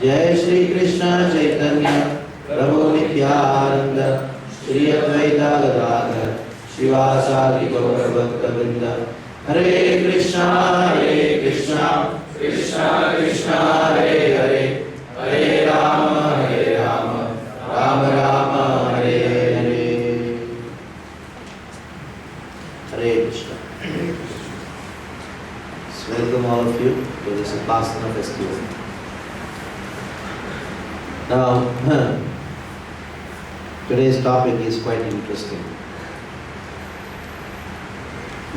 Jai Shri Krishna Chaitanya Prabhu Nityananda Shri Advaita Gadadhar Shivasadi Gaura Bhakta Vrinda. Hare Krishna Krishna Krishna Hare Hare, Hare Rama Rama Rama Hare Hare. Hare Krishna. Welcome all of you to this Upasana festival. Now, today's topic is quite interesting.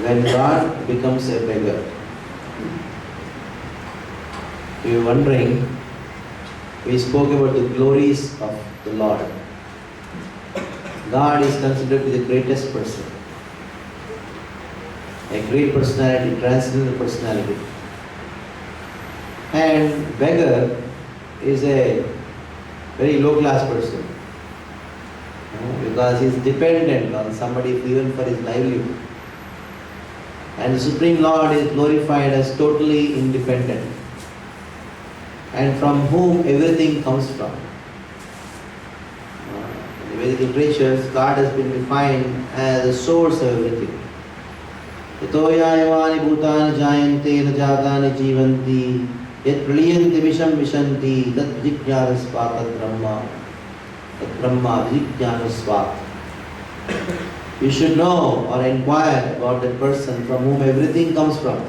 When God becomes a beggar. You are wondering, we spoke about the glories of the Lord. God is considered to be the greatest person. A great personality, transcendental personality. And beggar is a very low class person. Because he is dependent on somebody even for his livelihood. And the Supreme Lord is glorified as totally independent, and from whom everything comes from. In the Vedic literatures, God has been defined as the source of everything. Yato yayavani bhutani jayante na jatani jivanti yat praliyanti visham vishanti tat vijnanasva tat brahma vijnanasva. You should know or inquire about that person from whom everything comes from.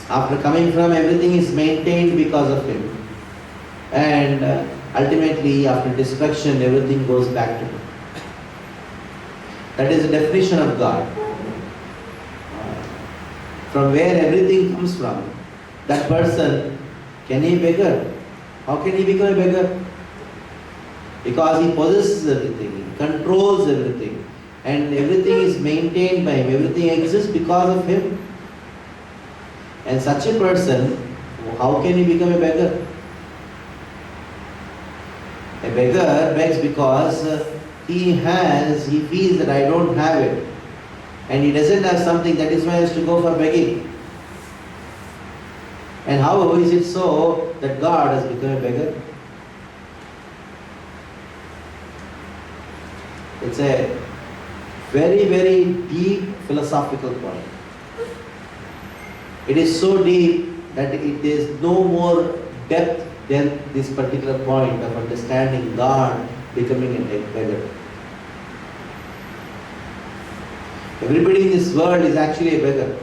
After coming from, everything is maintained because of him. And ultimately, after destruction, everything goes back to him. That is the definition of God. From where everything comes from, that person, can he beggar? How can he become a beggar? Because he possesses everything, he controls everything, and everything is maintained by him, everything exists because of him. And such a person, how can he become a beggar? A beggar begs because he feels that I don't have it, and he doesn't have something, that is why he has to go for begging. And how is it so that God has become a beggar? It's a very, very deep philosophical point. It is so deep that it is no more depth than this particular point of understanding God becoming a beggar. Everybody in this world is actually a beggar.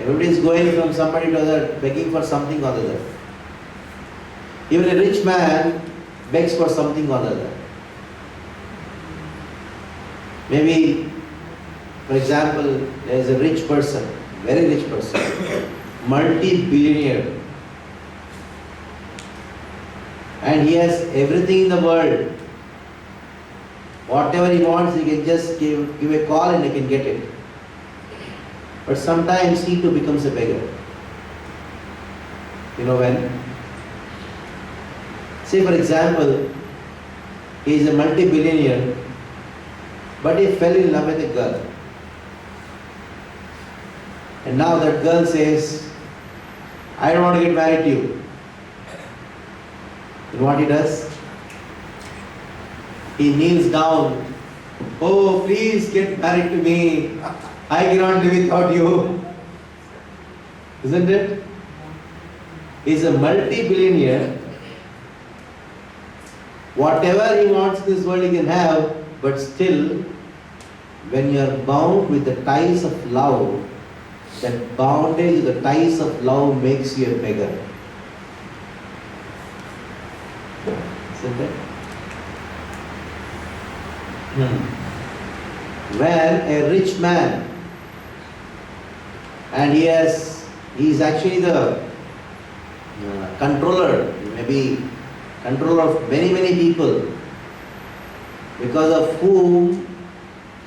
Everybody is going from somebody to other, begging for something or other. Even a rich man begs for something or other. Maybe, for example, there is a rich person, very rich person, multi-billionaire, and he has everything in the world. Whatever he wants, he can just give a call and he can get it. But sometimes he too becomes a beggar. You know when? Say for example, he is a multi-billionaire, but he fell in love with a girl. And now that girl says, I don't want to get married to you. And what he does? He kneels down. Oh, please get married to me. I cannot live without you. Isn't it? He's a multi-billionaire. Whatever he wants in this world he can have, but still, when you are bound with the ties of love, that bondage, the ties of love makes you a beggar. Isn't it? When a rich man, and he is actually the controller, maybe controller of many, many people, because of whom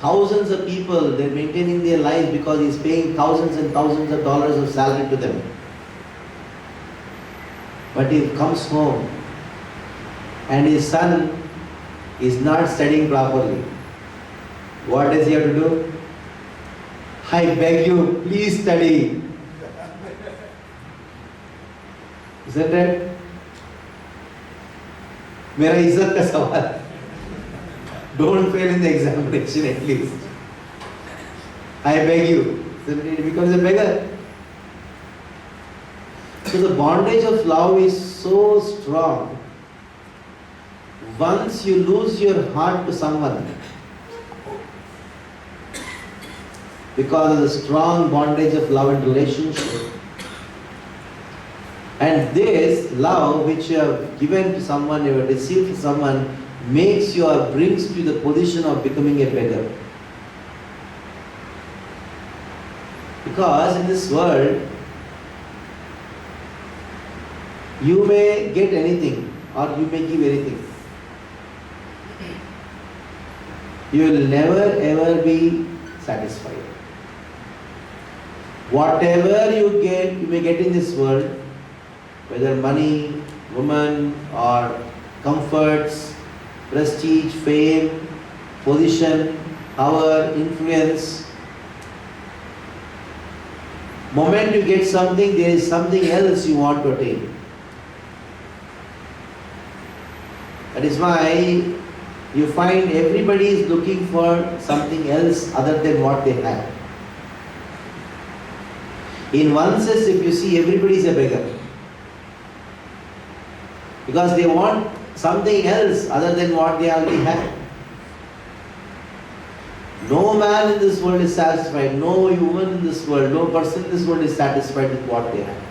thousands of people, they're maintaining their lives because he's paying thousands and thousands of dollars of salary to them. But he comes home and his son is not studying properly. What does he have to do? I beg you, please study. Isn't it? मेरा इज्जत का सवाल. Don't fail in the examination at least. I beg you. Then it becomes a beggar. So the bondage of love is so strong. Once you lose your heart to someone, because of the strong bondage of love and relationship, and this love which you have given to someone, you have received from someone, makes you or brings you to the position of becoming a beggar. Because in this world, you may get anything or you may give anything. You will never ever be satisfied. Whatever you get, you may get in this world, whether money, woman, or comforts, prestige, fame, position, power, influence. Moment you get something, there is something else you want to attain. That is why you find everybody is looking for something else other than what they have. In one sense, if you see, everybody is a beggar. Because they want something else other than what they already have. No man in this world is satisfied, no woman in this world, no person in this world is satisfied with what they have.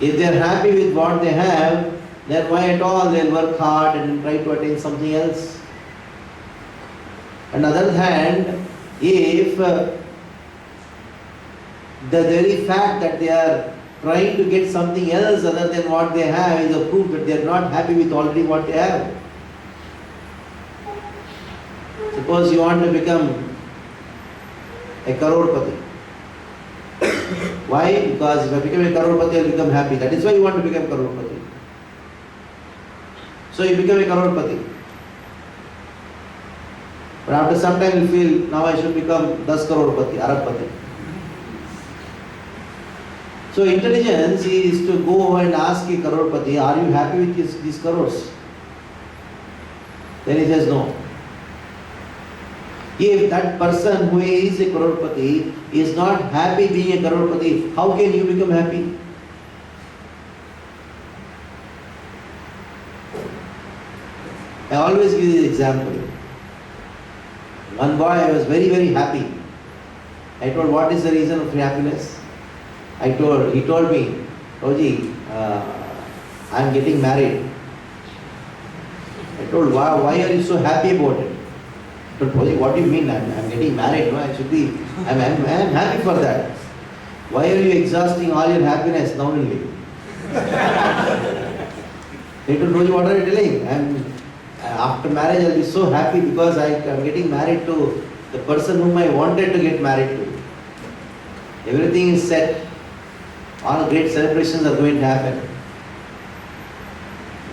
If they are happy with what they have, then why at all they will work hard and try to attain something else? On the other hand, if the very fact that they are trying to get something else other than what they have is a proof that they are not happy with already what they have. Suppose you want to become a crorepati. Why? Because if I become a crorepati, I will become happy. That is why you want to become crorepati. So you become a crorepati. But after some time you feel, now I should become 10 crorepati, Arabpati. So intelligence is to go and ask a crorepati, are you happy with these crores? Then he says no. If that person who is a crorepati is not happy being a crorepati, how can you become happy? I always give this example. One boy was very, very happy. I told, what is the reason of your happiness? He told me, Roji, I am getting married. I told, why are you so happy about it? He told, Roji, what do you mean? I'm getting married. No, I'm happy for that. Why are you exhausting all your happiness now only? He told, Roji, what are you telling? After marriage, I'll be so happy because I'm getting married to the person whom I wanted to get married to. Everything is set. All great celebrations are going to happen.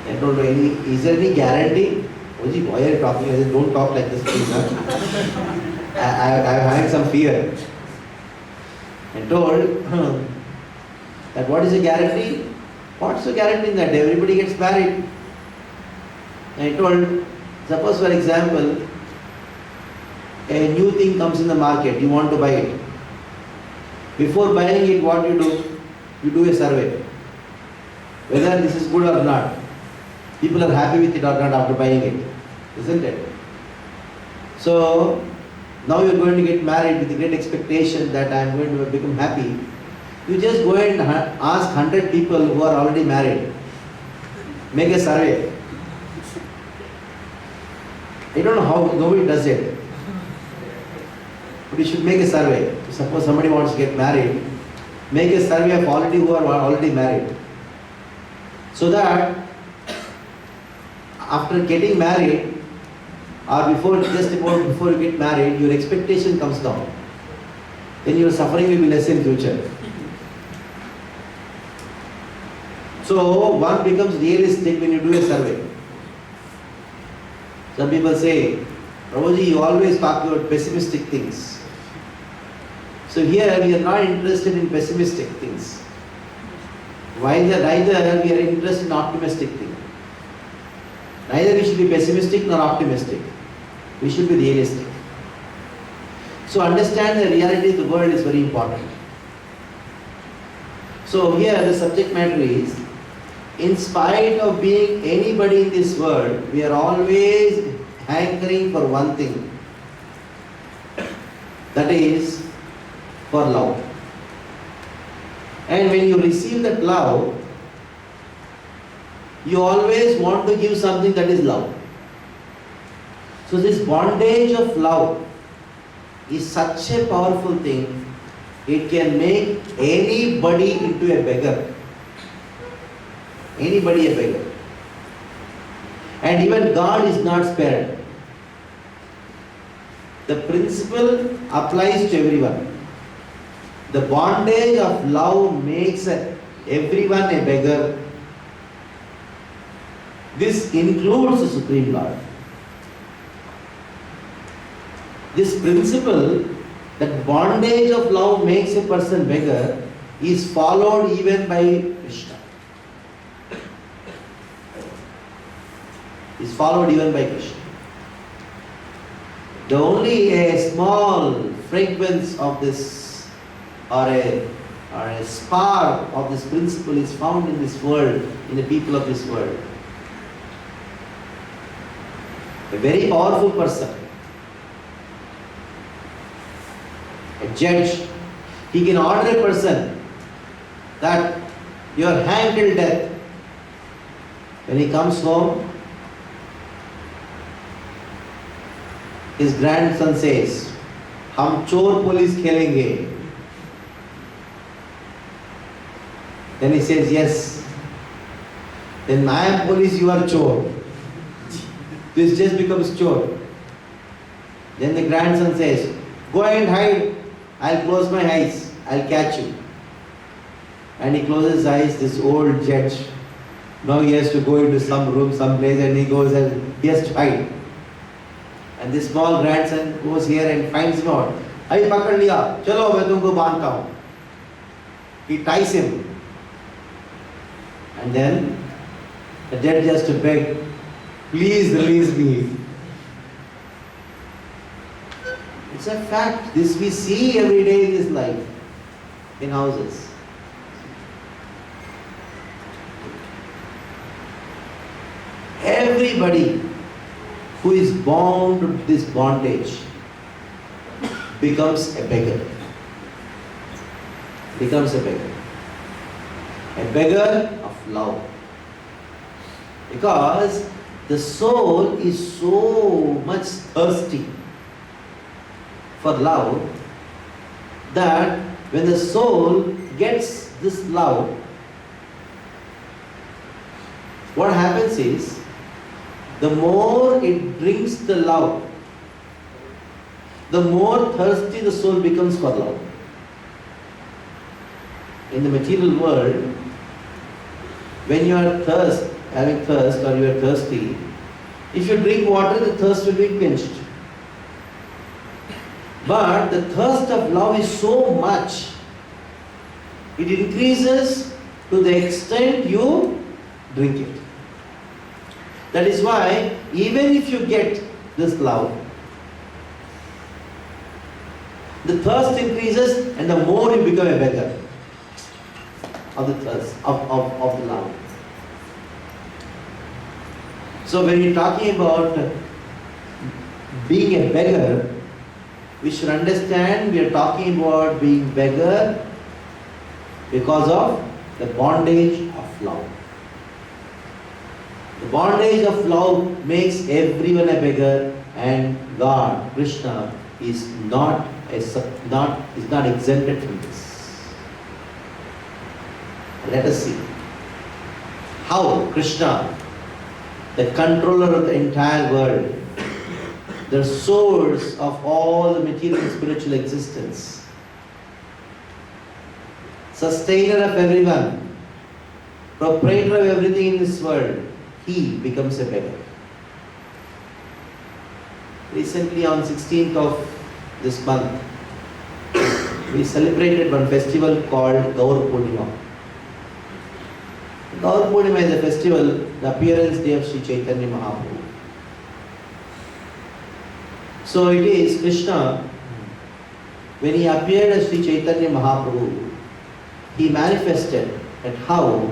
I told her, is there any guarantee? Oji, why are you talking? I said, don't talk like this, please. I'm having some fear. I told that what is the guarantee? What's the guarantee in that everybody gets married? I told, suppose for example, a new thing comes in the market, you want to buy it. Before buying it, what you do? You do a survey. Whether this is good or not. People are happy with it or not after buying it. Isn't it? So, now you are going to get married with the great expectation that I am going to become happy. You just go and ask 100 people who are already married. Make a survey. I don't know how nobody does it. But you should make a survey. Suppose somebody wants to get married, make a survey of who are already married. So that after getting married or before you get married, your expectation comes down. Then your suffering will be less in future. So one becomes realistic when you do a survey. Some people say, Prabhuji, you always talk about pessimistic things. So here we are not interested in pessimistic things. Neither we are interested in optimistic thing. Neither we should be pessimistic nor optimistic. We should be realistic. So understand the reality of the world is very important. So here the subject matter is, in spite of being anybody in this world, we are always hankering for one thing. That is for love. And when you receive that love, you always want to give something that is love. So this bondage of love is such a powerful thing. It can make anybody into a beggar. Anybody a beggar. And even God is not spared. The principle applies to everyone. The bondage of love makes everyone a beggar. This includes the Supreme Lord. This principle, that bondage of love makes a person beggar, is followed even by Krishna. Is followed even by Krishna. The only a small fragrance of this, or a spark of this principle is found in this world, in the people of this world. A very powerful person, a judge, he can order a person that you are hanged till death. When he comes home, his grandson says, "Hum chor police khelenge." Then he says, "Yes." Then I am police, you are chor. This just becomes chore. Then the grandson says, "Go and hide. I'll close my eyes. I'll catch you." And he closes his eyes. This old judge, now he has to go into some room, some place, and he goes and he has to hide. And this small grandson goes here and finds him out. "Hey, pakad liya. Chalo, main tumko bandhta hu." He ties him. And then the judge has to beg, "Please release me." It's a fact. This we see every day in this life, in houses. Everybody who is bound with this bondage becomes a beggar. Becomes a beggar. A beggar of love. Because the soul is so much thirsty for love that when the soul gets this love, what happens is, the more it drinks the love, the more thirsty the soul becomes for love. In the material world, when you are having thirst, or you are thirsty, if you drink water, the thirst will be quenched. But the thirst of love is so much, it increases to the extent you drink it. That is why, even if you get this love, the thirst increases, and the more you become a beggar of the thirst, of the love. So when you're talking about being a beggar, we should understand we are talking about being beggar because of the bondage of love. The bondage of love makes everyone a beggar, and God, Krishna, is not exempted from this. Let us see how Krishna, the controller of the entire world, the source of all the material and spiritual existence, sustainer of everyone, proprietor of everything in this world, he becomes a beggar. Recently, on 16th of this month, we celebrated one festival called Gaur Purnima. Gaur Purnima is a festival, the appearance day of Sri Chaitanya Mahaprabhu. So it is Krishna, when he appeared as Sri Chaitanya Mahaprabhu, he manifested at how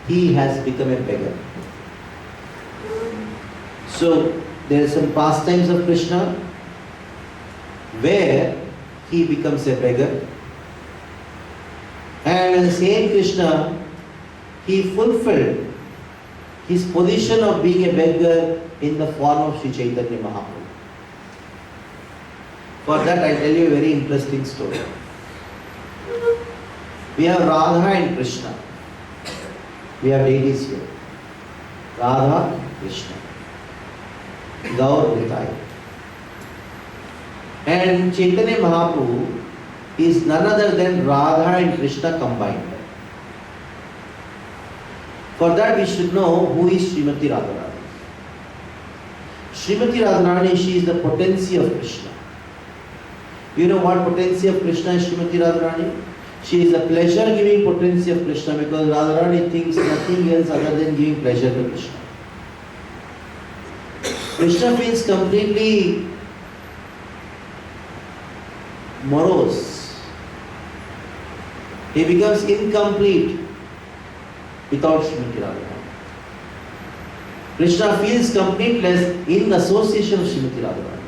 he has become a beggar. So there are some pastimes of Krishna where he becomes a beggar, and the same Krishna, he fulfilled his position of being a beggar in the form of Sri Chaitanya Mahaprabhu. For that I tell you a very interesting story. We have Radha and Krishna. We have deities here. Radha and Krishna. Gaur Nitai. And Chaitanya Mahaprabhu is none other than Radha and Krishna combined. For that we should know who is Srimati Radharani. Srimati Radharani, she is the potency of Krishna. You know what potency of Krishna is Srimati Radharani? She is the pleasure-giving potency of Krishna, because Radharani thinks nothing else other than giving pleasure to Krishna. Krishna feels completely morose. He becomes incomplete without Srimati Radharani. Krishna feels completeness in association of Srimati Radharani.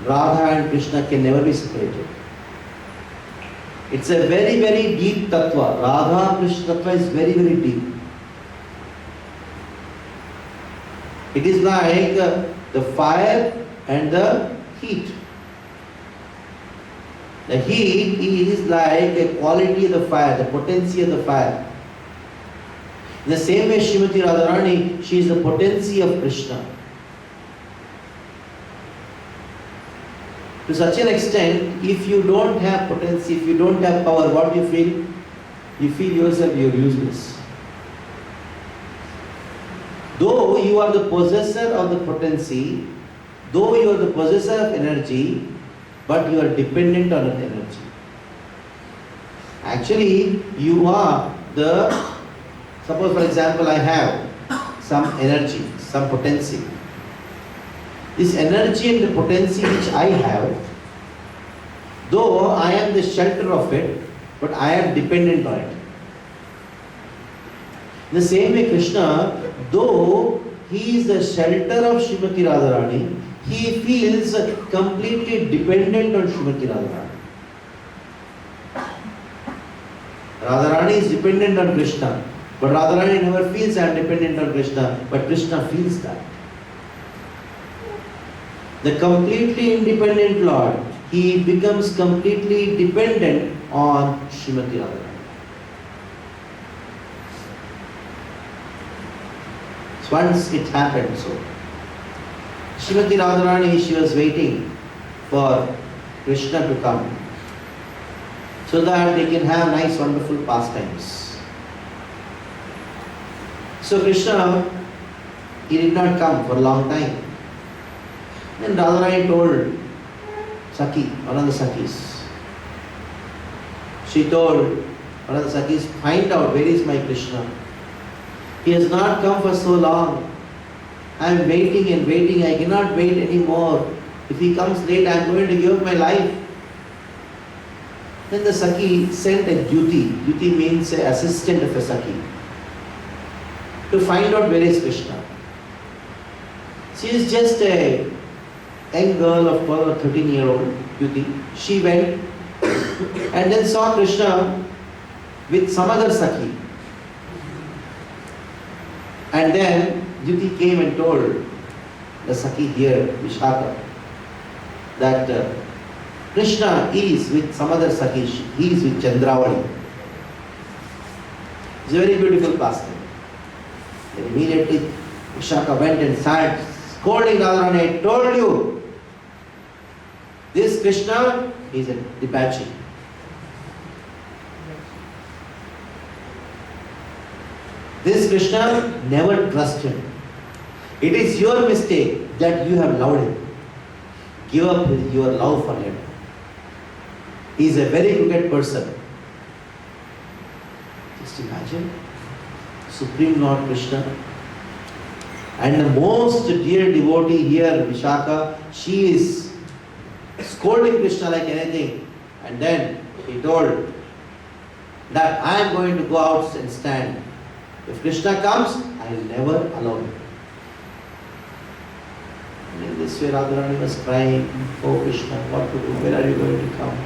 Radha and Krishna can never be separated. It's a very, very deep tattva. Radha Krishna tattva is very, very deep. It is like the fire and the heat. The heat is like a quality of the fire, the potency of the fire. In the same way, Srimati Radharani, she is the potency of Krishna. To such an extent, if you don't have potency, if you don't have power, what do you feel? You feel yourself you are useless. Though you are the possessor of the potency, though you are the possessor of energy, but you are dependent on that energy. Actually, you are the, suppose for example, I have some energy, some potency. This energy and the potency which I have, though I am the shelter of it, but I am dependent on it. In the same way, Krishna, though he is the shelter of Srimati Radharani, he feels completely dependent on Srimati Radharani. Radharani is dependent on Krishna, but Radharani never feels I am dependent on Krishna, but Krishna feels that. The completely independent Lord, he becomes completely dependent on Srimati Radharani. So once it happened so. Srimati Radharani, she was waiting for Krishna to come so that they can have nice, wonderful pastimes. So Krishna, he did not come for a long time. Then Radharani told Saki, one of the Sakis. She told one of the Sakis, find out where is my Krishna. He has not come for so long. I am waiting and waiting. I cannot wait anymore. If he comes late, I am going to give up my life. Then the Saki sent a duty. Duty means an assistant of a Saki, to find out where is Krishna. She is just a young girl of 12 or 13-year-old Duty. She went and then saw Krishna with some other Saki. And then Duty came and told the Saki here, Vishaka, that Krishna is with some other Saki. He is with Chandravali. It's a very beautiful pastime. Then immediately Vishaka went and sat, scolding Radharani, I told you, this Krishna is a debauchee. This Krishna, never trust him. It is your mistake that you have loved him. Give up your love for him. He is a very crooked person. Just imagine. Supreme Lord Krishna. And the most dear devotee here, Vishaka, she is scolding Krishna like anything. And then he told that I am going to go out and stand. If Krishna comes, I will never allow him. And in this way Radharani was crying, oh Krishna, what to do? Where are you going to come?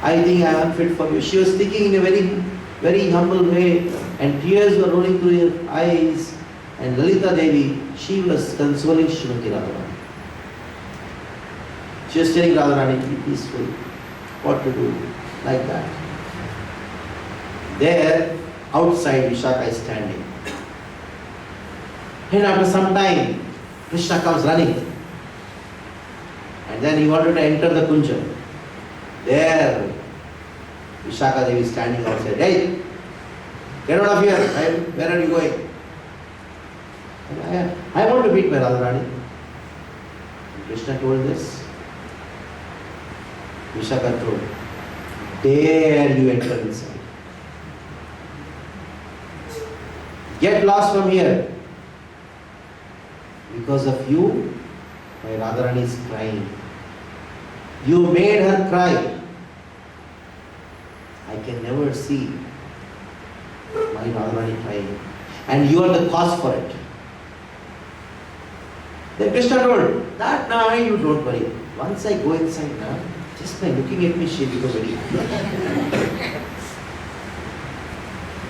I think I am unfit for you. She was speaking in a very, very humble way, and tears were rolling through her eyes. And Lalita Devi, she was consoling Srimati Radharani. She was telling Radharani to be peaceful, what to do, like that. There, outside, Vishaka is standing. And after some time, Krishna comes running. And then he wanted to enter the Kunja. There, Vishaka Devi is standing outside. Hey, get out of here. Where are you going? I want to meet my Radharani. Krishna told this. Vishaka told, dare you enter inside. Get lost from here. Because of you, my Radharani is crying. You made her cry. I can never see my Radharani crying. And you are the cause for it. Then Krishna told, that now you don't worry. Once I go inside now, just by looking at me, she will become very.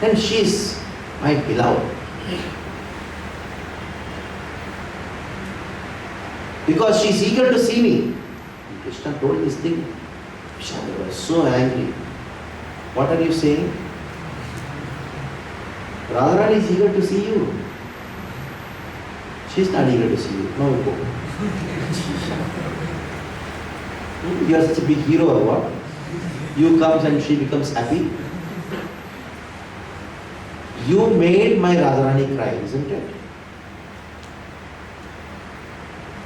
And she is my beloved. Because she is eager to see me. And Krishna told this thing. Vishaka was so angry. What are you saying? Radharani is eager to see you. She is not eager to see you. No, go. You are such a big hero or what? You comes and she becomes happy. You made my Radharani cry, isn't it?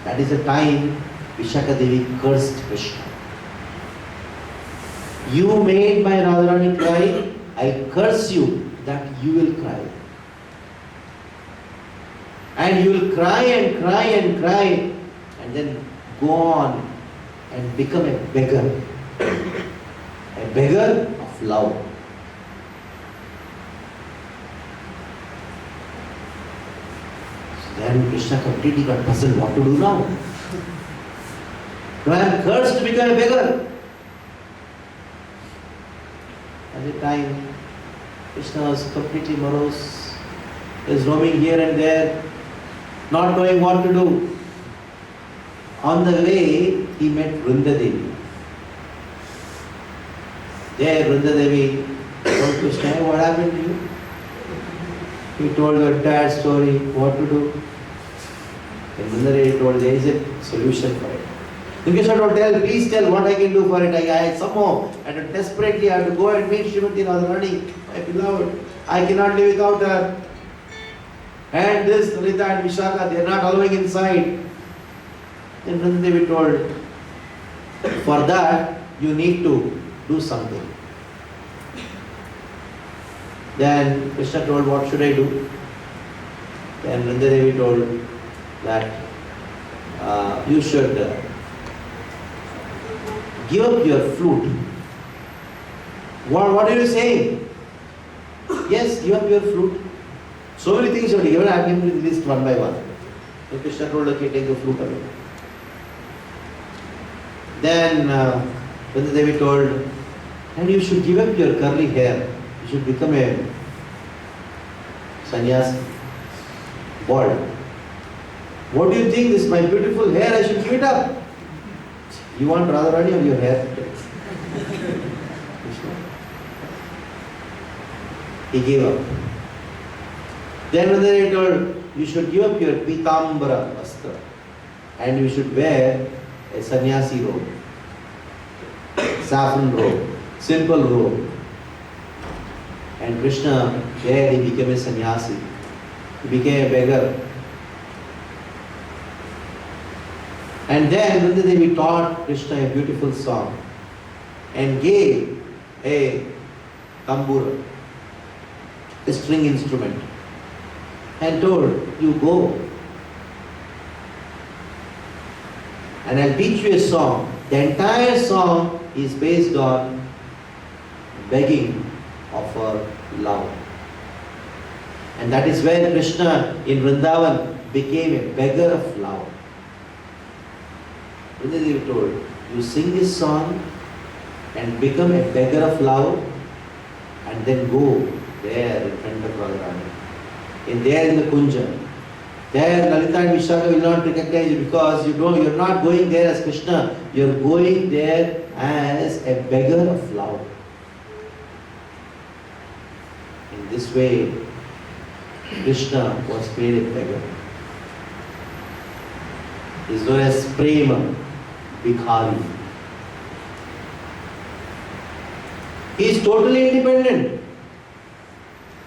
That is the time Vishaka Devi cursed Krishna. You made my Radharani cry, I curse you that you will cry. And you will cry and cry and cry and then go on and become a beggar. A beggar of love. So then Krishna completely got puzzled what to do now. Now I am cursed to become a beggar. At the time, Krishna was completely morose. He was roaming here and there, not knowing what to do. On the way, he met Vrinda Devi. There, Vrinda Devi told Krishna, what happened to you? He told her entire story, what to do. And Vrinda Devi told, there is a solution for it. Then Krishna told, please tell what I can do for it. I somehow, and desperately, I have to go and meet Srimati Radharani, my beloved. I cannot live without her. And this Lalita and Vishaka, they are not allowing inside. Then Vrinda Devi told, for that, you need to do something. Then Krishna told, what should I do? Then Vrinda Devi told that you should give up your flute. What are you saying? Yes, give up your flute. So many things you have given, I have given you the list one by one. Then Krishna told, okay, take the flute away. Then Vrinda Devi told, and you should give up your curly hair. You should become a sannyasi, bald. What do you think? This is my beautiful hair, I should give it up. You want Radharani or your hair? He gave up. Then Vrinda Devi told, you should give up your pitambara vastra and you should wear a sannyasi robe, saffron robe, simple robe. And Krishna, there he became a sannyasi. He became a beggar. And then Vrinda Devi taught Krishna a beautiful song and gave a tambura, a string instrument. and told, you go. And I'll teach you a song. The entire song is based on begging of her love. And that is where Krishna in Vrindavan became a beggar of love. Vrindavan told, you sing this song and become a beggar of love and then go there in front of Radharani. There in the Kunja. There Lalita and Vishaka will not recognize you because you're not going there as Krishna. You're going there as a beggar of love. In this way, Krishna was made a beggar. He is known as Prema, Bhikhari. He is totally independent.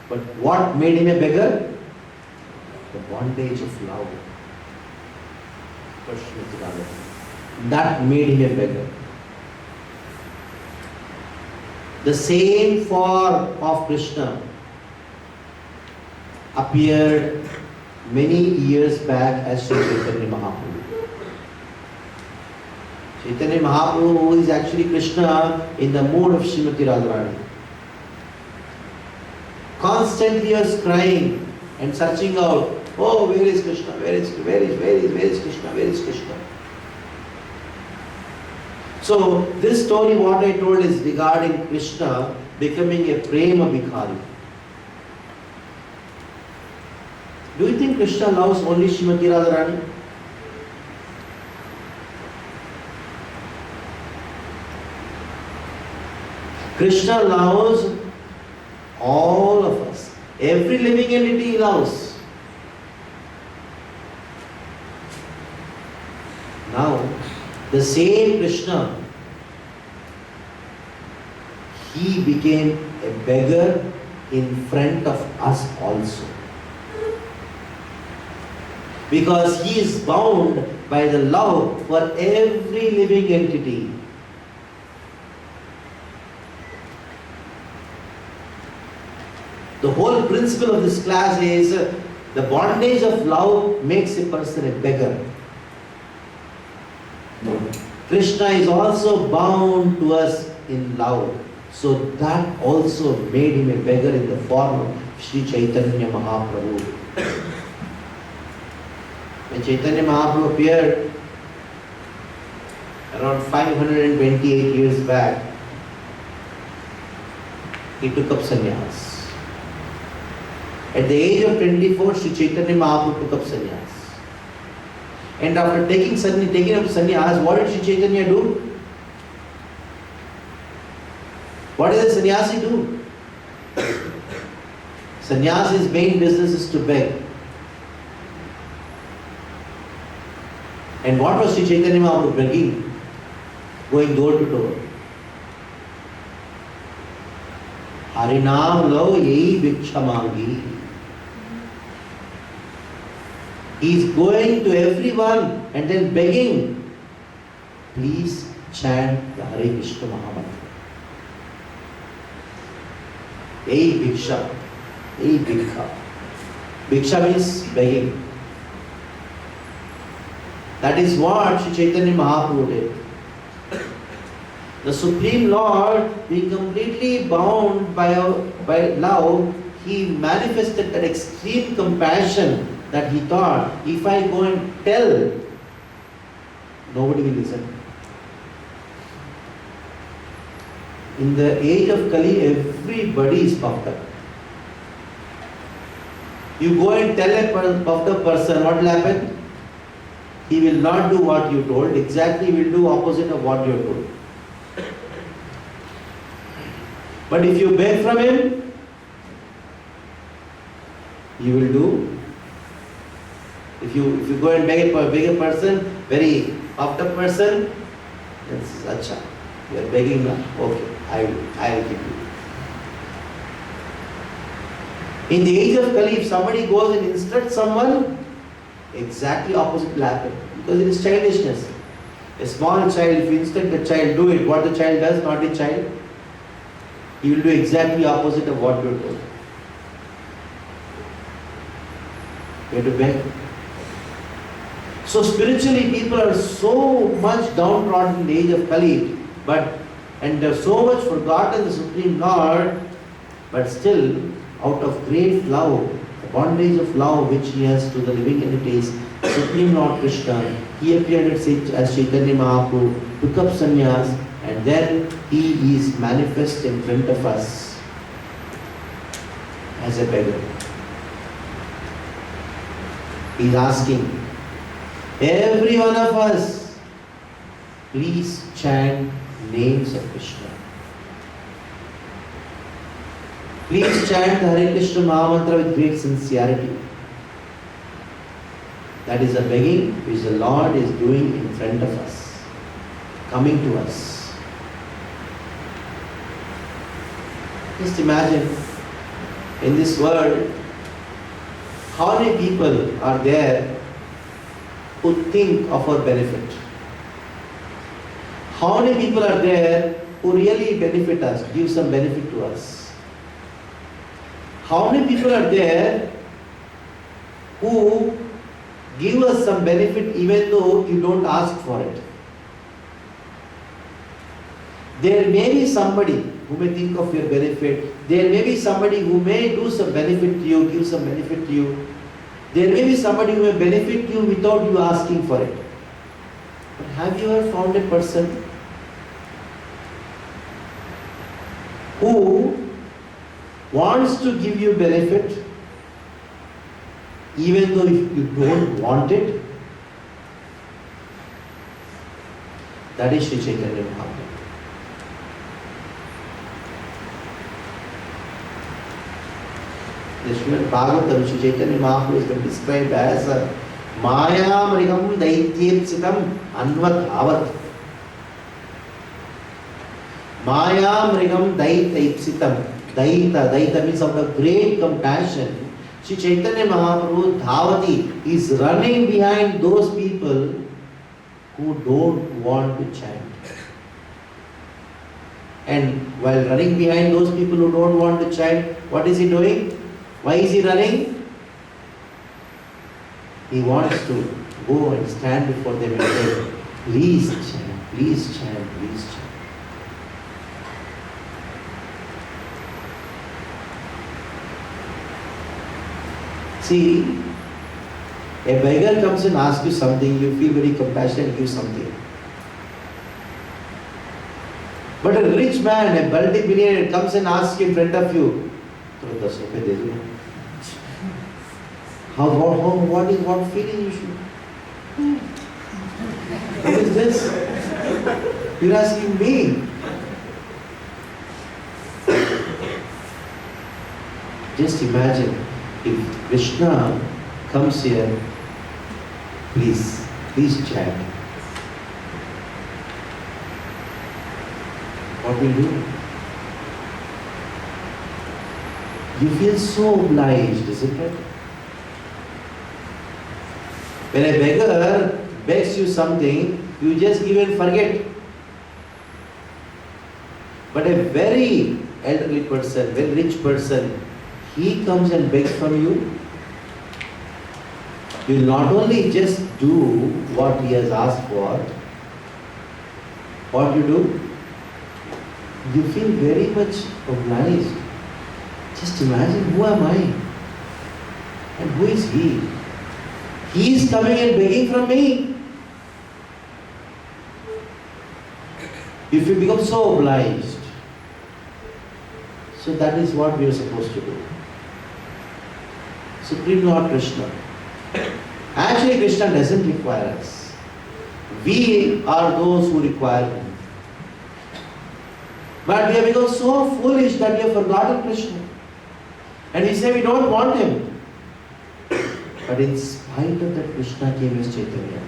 But what made him a beggar? The bondage of love. That made him a beggar. The same form of Krishna appeared many years back as Sri Chaitanya Mahaprabhu. Chaitanya Mahaprabhu, who is actually Krishna in the mood of Srimati Radharani, constantly was crying and searching out, oh, where is Krishna? Where is Krishna? Where is Krishna? So, this story what I told is regarding Krishna becoming a Prema Bhikhari. Do you think Krishna loves only Srimati Radharani? Krishna loves all of us. Every living entity he loves. Now, the same Krishna, he became a beggar in front of us also. Because he is bound by the love for every living entity. The whole principle of this class is the bondage of love makes a person a beggar. Krishna is also bound to us in love. So that also made him a beggar in the form of Sri Chaitanya Mahaprabhu. When Chaitanya Mahaprabhu appeared around 528 years back, he took up sannyas. At the age of 24, Sri Chaitanya Mahaprabhu took up sannyas. And after taking up sannyas, what did Sri Chaitanya do? What does a sannyasi do? Sannyasi's main business is to beg. And what was Sri Chaitanya Mahaprabhu begging? Going door to door. Harinam lo yehi bhiksha mangi. He is going to everyone and then begging, please chant the Hare Krishna Mahamantra. Yehi bhiksha, yehi bhikha. Bhiksha means begging. That is what Sri Chaitanya Mahaprabhu did. The Supreme Lord, being completely bound by love, he manifested that extreme compassion that he thought, if I go and tell, nobody will listen. In the age of Kali, everybody is puffed up. You go and tell a puffed up person, what will happen? He will not do what you told, exactly he will do opposite of what you told. But if you beg from him, he will do. If you go and beg a person, very puffed up person, that's acha. You are begging now. Okay, I will give you. In the age of Kali, if somebody goes and instructs someone, exactly opposite will happen. Because it is childishness. A small child, if you instruct the child, do it. What the child does, not the child. He will do exactly opposite of what you are told. We have to beg. So spiritually, people are so much downtrodden in the age of Kali, and they're so much forgotten the Supreme Lord, but still, out of great love, the bondage of love which he has to the living entities, Supreme Lord Krishna, he appeared as Chaitanya Mahaprabhu, took up sannyas, and then he is manifest in front of us as a beggar. He is asking every one of us, please chant names of Krishna. Please chant the Hare Krishna Mahamantra with great sincerity. That is a begging which the Lord is doing in front of us, coming to us. Just imagine, in this world, how many people are there who think of our benefit? How many people are there who really benefit us, give some benefit to us? How many people are there who give us some benefit even though you don't ask for it? There may be somebody who may think of your benefit. There may be somebody who may do some benefit to you, give some benefit to you. There may be somebody who may benefit you without you asking for it. But have you ever found a person who wants to give you benefit even though if you don't want it? That is Sri Chaitanya Mahaprabhu. The Srimad Bhagavatam, Sri Chaitanya Mahaprabhu has been described as Maya Mrigam Daityepsitam Anvat Avat. Maya Mrigam Daityepsitam. Daita means out of great compassion. Sri Chaitanya Mahaprabhu Dhavati is running behind those people who don't want to chant. And while running behind those people who don't want to chant, what is he doing? Why is he running? He wants to go and stand before them and say, please chant, please chant, please chant. See, a beggar comes and asks you something, you feel very compassionate and give something. But a rich man, a multi-billionaire comes and asks you in front of you, what feeling you should? What is this? You're asking me. Just imagine if Krishna comes here, please chant. What will you do? You feel so obliged, isn't it? When a beggar begs you something, you just give and forget. But a very elderly person, very rich person, he comes and begs from you. You will not only just do what he has asked for, what you do? You feel very much obliged. Just imagine, who am I? And who is he? He is coming and begging from me. If you become so obliged, so that is what we are supposed to do. Supreme Lord Krishna. Actually, Krishna doesn't require us. We are those who require him. But we have become so foolish that we have forgotten Krishna. And we say we don't want him. But in spite of that, Krishna came as Chaitanya.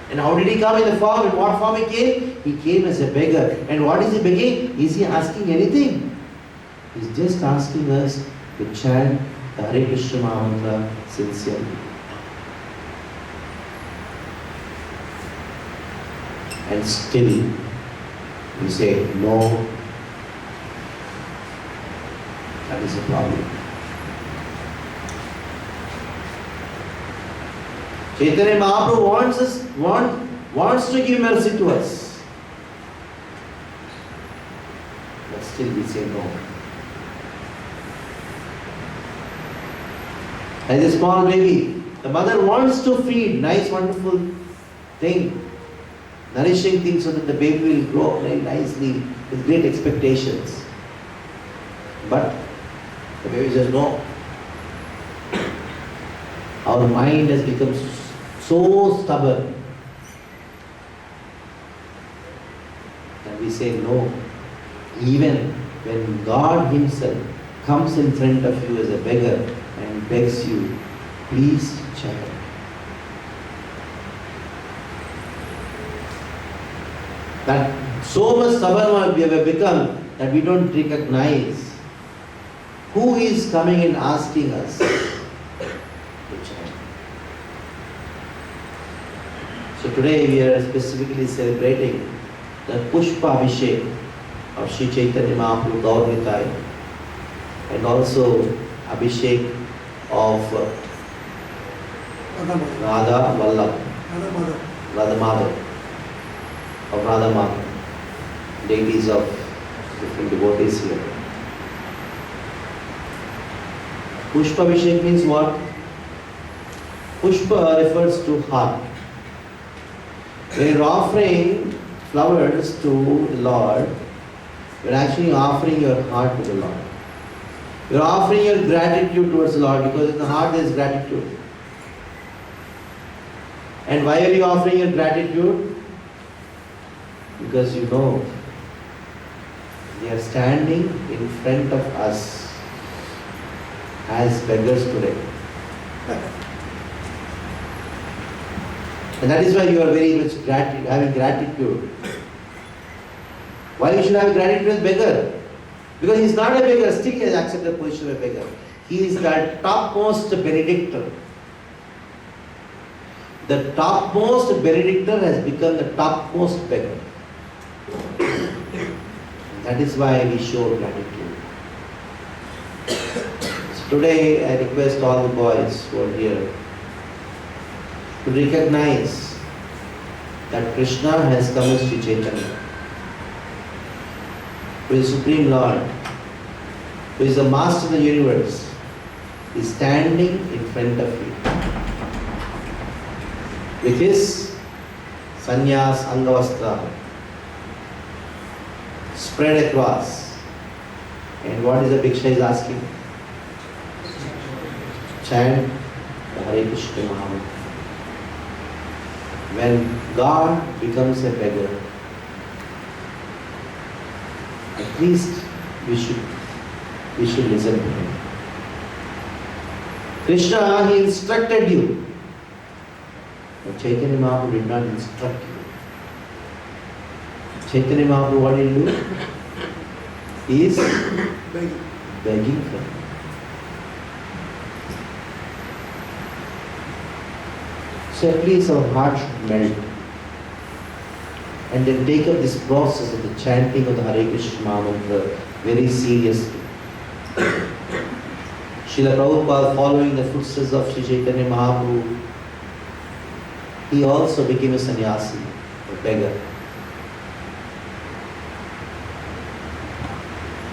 And how did he come in the form? In what form he came? He came as a beggar. And what is he begging? Is he asking anything? He's just asking us to chant the Hare Krishna Mahamantra sincerely. And still, we say no. That is a problem. Chaitanya Mahaprabhu wants to give mercy to us. But still we say no. As a small baby, the mother wants to feed nice, wonderful thing, nourishing things so that the baby will grow up very nicely with great expectations. But the baby says no. Our mind has become so stubborn that we say no. Even when God Himself comes in front of you as a beggar and begs you, please chant. That so much stubborn we have become that we don't recognize who is coming and asking us to chant. So today we are specifically celebrating the Pushpa Abhishek of Sri Chaitanya Mahaprabhu Gaur Nitai, and also Abhishek of Radha Vallabh, Radha Madhav, of Radha Madhav, deities of different devotees here. Pushpa Abhishek means what? Pushpa refers to heart. When you're offering flowers to the Lord, you're actually offering your heart to the Lord. You're offering your gratitude towards the Lord, because in the heart there is gratitude. And why are you offering your gratitude? Because you know they are standing in front of us as beggars today. And that is why you are very much having gratitude. Why you should have gratitude as beggar? Because he is not a beggar, still he has accepted the position of a beggar. He is the topmost benedictor. The topmost benedictor has become the topmost beggar. That is why we show gratitude. So today I request all the boys who are here to recognize that Krishna has come as Sri Chaitanya, who is Supreme Lord, who is the Master of the universe, is standing in front of you with his sannyas angavastra spread across. And what is the Bhiksha is asking? Chant the Hare Krishna Mahamantra. When God becomes a beggar, at least we should listen to him. Krishna, he instructed you. But Chaitanya Mahaprabhu did not instruct you. Chaitanya Mahaprabhu, what did he do? He is begging for you. So at least our heart should melt and then take up this process of the chanting of the Hare Krishna Mahamantra very seriously. Srila Prabhupada, following the footsteps of Sri Chaitanya Mahaprabhu, he also became a sannyasi, a beggar.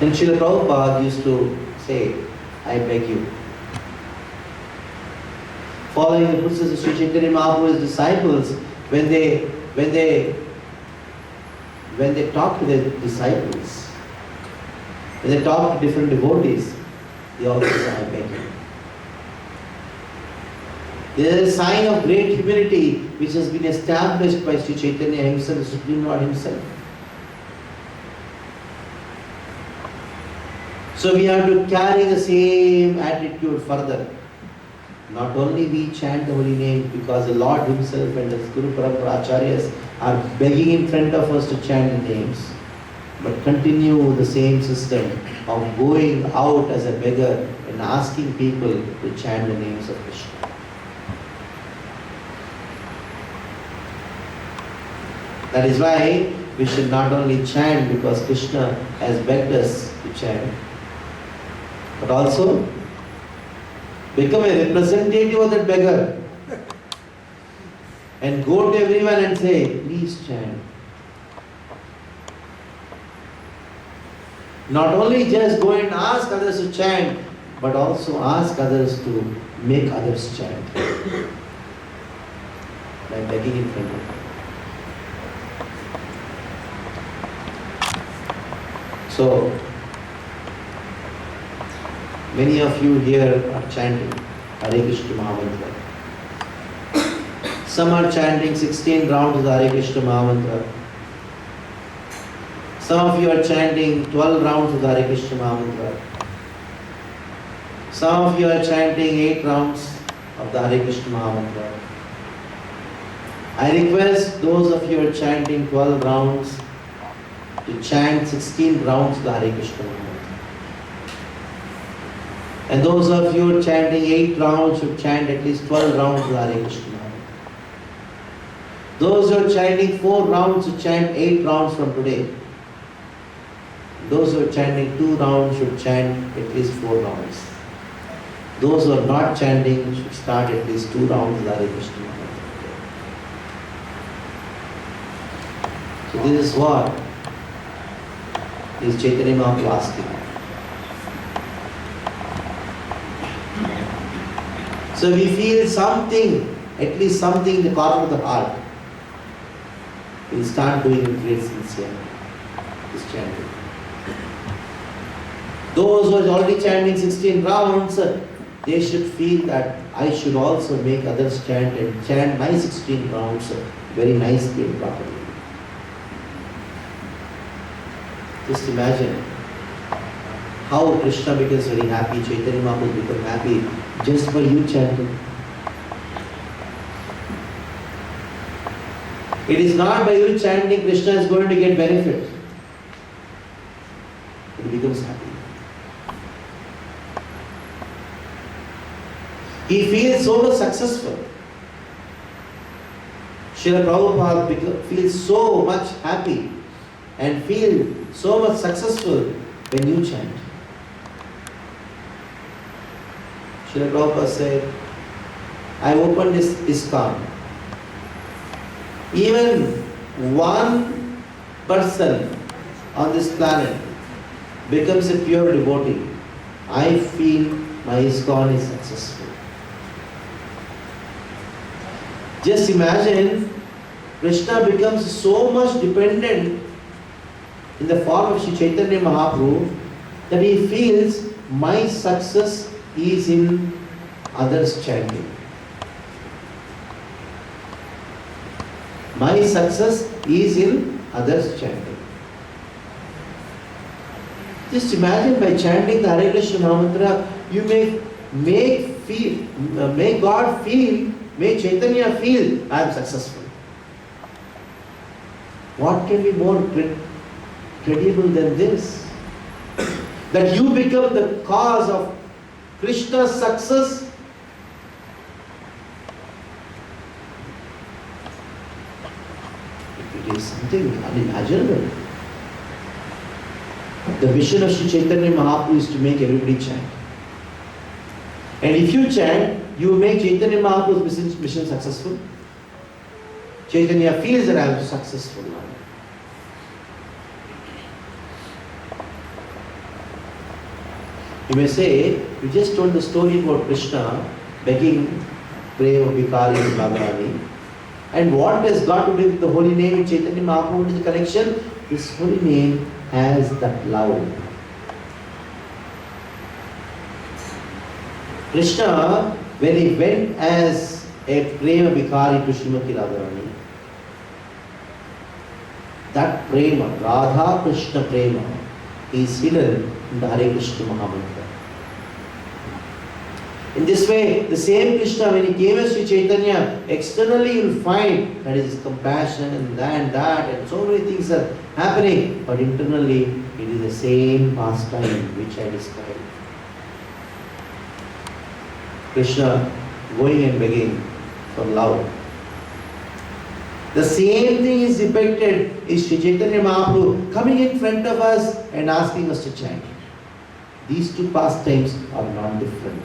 And Srila Prabhupada used to say, I beg you. Following the footsteps of Sri Chaitanya Mahaprabhu's disciples, when they talk to their disciples, when they talk to different devotees, they always say, I beg you. There is a sign of great humility which has been established by Sri Chaitanya himself, the Supreme Lord himself. So we have to carry the same attitude further. Not only we chant the holy name because the Lord himself and the Guru Parampara Acharyas are begging in front of us to chant the names, but continue the same system of going out as a beggar and asking people to chant the names of Krishna. That is why we should not only chant because Krishna has begged us to chant, but also become a representative of that beggar. and go to everyone and say, please chant. Not only just go and ask others to chant, but also ask others to make others chant. By begging in front of them. So, many of you here are chanting Hare Krishna Mahamantra. Some are chanting 16 rounds of the Hare Krishna Mahamantra. Some of you are chanting 12 rounds of the Hare Krishna Mahamantra. Some of you are chanting 8 rounds of the Hare Krishna Mahamantra. I request those of you who are chanting 12 rounds to chant 16 rounds of the Hare Krishna Mahamantra. And those of you who are chanting 8 rounds should chant at least 12 rounds of the Hare Krishna Mahamantra. Those who are chanting 4 rounds should chant 8 rounds from today. Those who are chanting 2 rounds should chant at least 4 rounds. Those who are not chanting should start at least 2 rounds of the Hare Krishna Mahamantra. So this is what is Chaitanya Mahaprabhu asking. So we feel something, at least something in the corner of the heart. We'll start doing it great sincerity. This chanting. Those who are already chanting 16 rounds, they should feel that I should also make others chant and chant my 16 rounds very nicely and properly. Just imagine how Krishna becomes very happy, Chaitanya Mahaprabhu becomes happy just for you chanting. It is not by you chanting Krishna is going to get benefit. He becomes happy. He feels so much successful. Srila Prabhupada feels so much happy and feel so much successful when you chant. Srila Prabhupada said, I opened this ISKCON. Even one person on this planet becomes a pure devotee, I feel my ISKCON is successful. Just imagine, Krishna becomes so much dependent in the form of Sri Chaitanya Mahaprabhu that he feels my success is in others chanting. My success is in others chanting. Just imagine by chanting the Hare Krishna Mahamantra, you make God feel, make Chaitanya feel, I am successful. What can be more credible than this? That you become the cause of Krishna's success. It is something unimaginable. The vision of Sri Chaitanya Mahaprabhu is to make everybody chant. And if you chant, you make Chaitanya Mahaprabhu's mission successful. Chaitanya feels that I am successful now. You may say, you just told the story about Krishna begging, prema, bhikari, and Bhagavani. And what has got to do with the holy name in Chaitanya Mahaprabhu? What is the connection? This holy name has that love. Krishna, when he went as a prema bhikari to Srimati Radharani, that prema, Radha Krishna prema, is hidden in the Hare Krishna Mahamantra. In this way, the same Krishna, when he came as Sri Chaitanya, externally you will find that his compassion and that and so many things are happening, but internally it is the same pastime which I described. Krishna going and begging for love. The same thing is depicted in Sri Chaitanya Mahaprabhu coming in front of us and asking us to chant. These two pastimes are not different.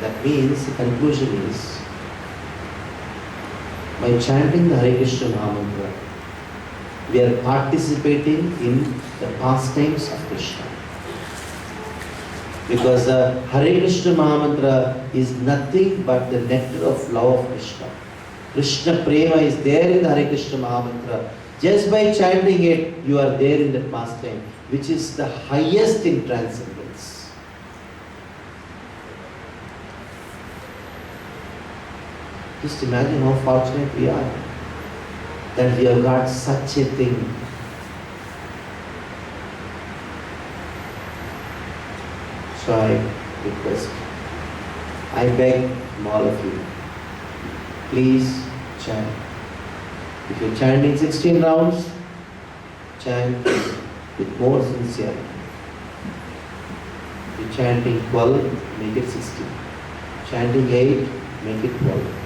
That means the conclusion is, by chanting the Hare Krishna Mahamantra, we are participating in the pastimes of Krishna. Because the Hare Krishna Mahamantra is nothing but the nectar of love of Krishna. Krishna Prema is there in the Hare Krishna Mahamantra. Just by chanting it, you are there in the pastime, which is the highest in transcendence. Just imagine how fortunate we are that we have got such a thing. So I request, I beg from all of you, please chant. If you're chanting 16 rounds, chant with more sincerity. If you're chanting 12, make it 16. Chanting 8, make it 12.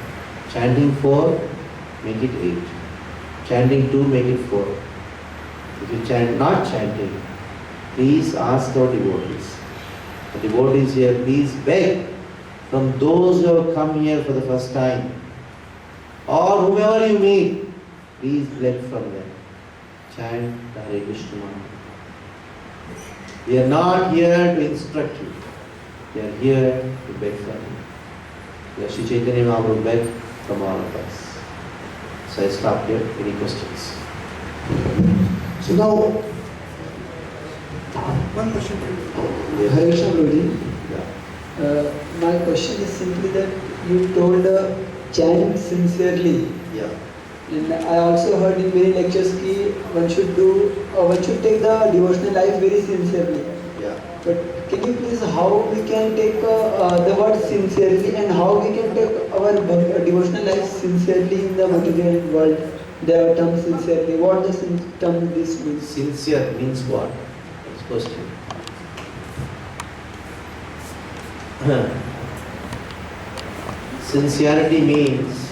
Chanting 4, make it 8. Chanting 2, make it 4. If you chant not chanting, please ask our devotees. The devotees here, please beg from those who have come here for the first time, or whomever you meet, please beg from them. Chant the Hare Krishna Mantra. We are not here to instruct you. We are here to beg from you. Shri Chaitanya Mahaprabhu beg from all of us. So I stop here. Any questions? So now, one question for you. Hare Krishna Prabhuji. Yeah. My question is simply that you told chant sincerely. Yeah. And I also heard in many lectures that one should take the devotional life very sincerely. Yeah. But can you please how we can take the word sincerely and how we can take our devotional life sincerely in the material world? The term sincerely. What does term this means? Sincere means what? Next question. Sincerity means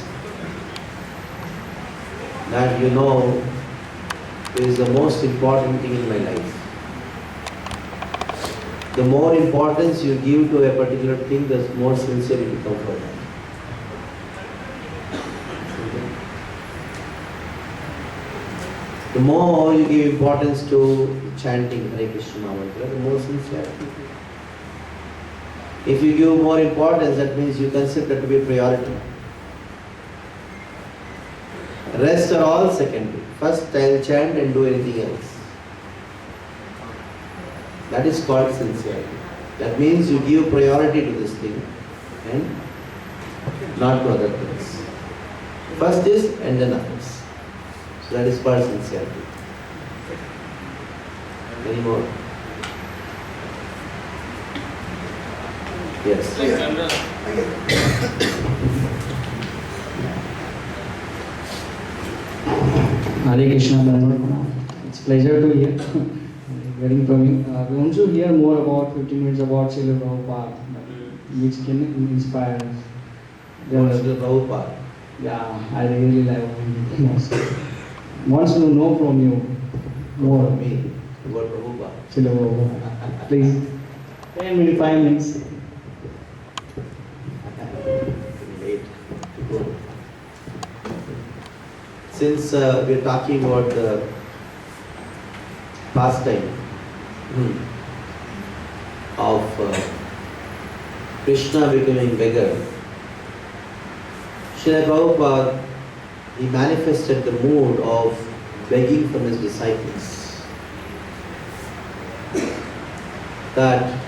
that you know it is the most important thing in my life. The more importance you give to a particular thing, the more sincere you become for that. The more you give importance to chanting Hare Krishna Mantra, the more sincerity. If you give more importance, that means you consider that to be a priority. Rest are all secondary. First I'll chant and do anything else. That is called sincerity. That means you give priority to this thing and not to other things. First is and then others. So that is called sincerity. Any more? Yes. Hare Krishna, Dhanavad. It's a pleasure to hear. Hearing from you. We want to hear more about 15 minutes about Srila Prabhupada, which can inspire us. Srila Prabhupada. Yeah, I really like most. Wants to know from you more. Me, about Prabhupada. Srila Prabhupada. Please, 10 minutes, 5 minutes. Late to go. Since we are talking about the pastime of Krishna becoming beggar, Srila Prabhupada, he manifested the mood of begging from his disciples that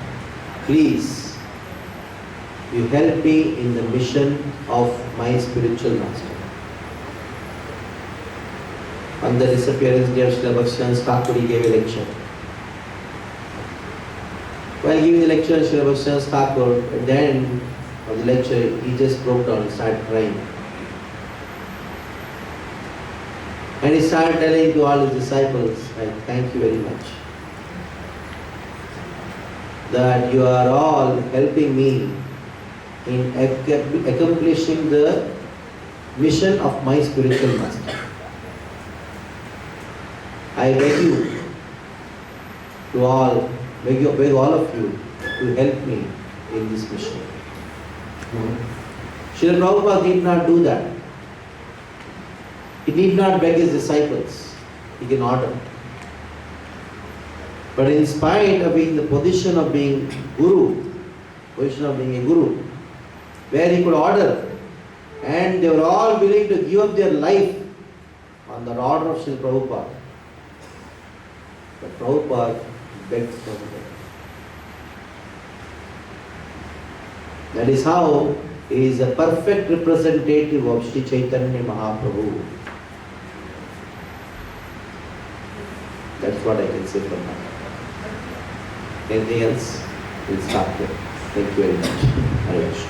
please you help me in the mission of my spiritual master. On the disappearance day of Srila Bhaktivinoda Thakur, he gave a lecture. While giving the lecture, Srila Bhaktivinoda Thakur, at the end of the lecture, he just broke down and started crying. And he started telling to all his disciples, I thank you very much, that you are all helping me in accomplishing the mission of my spiritual master. I beg you to all, beg all of you to help me in this mission. Srila Prabhupada did not do that. He need not beg his disciples. He can order. But in spite of being the position of being guru, position of being a guru, where he could order, and they were all willing to give up their life on the order of Srila Prabhupada. But Prabhupada begged from them. That is how he is a perfect representative of Sri Chaitanya Mahaprabhu. That's what I can say from that. Anything else? We'll stop here. Thank you very much. Hare Krishna.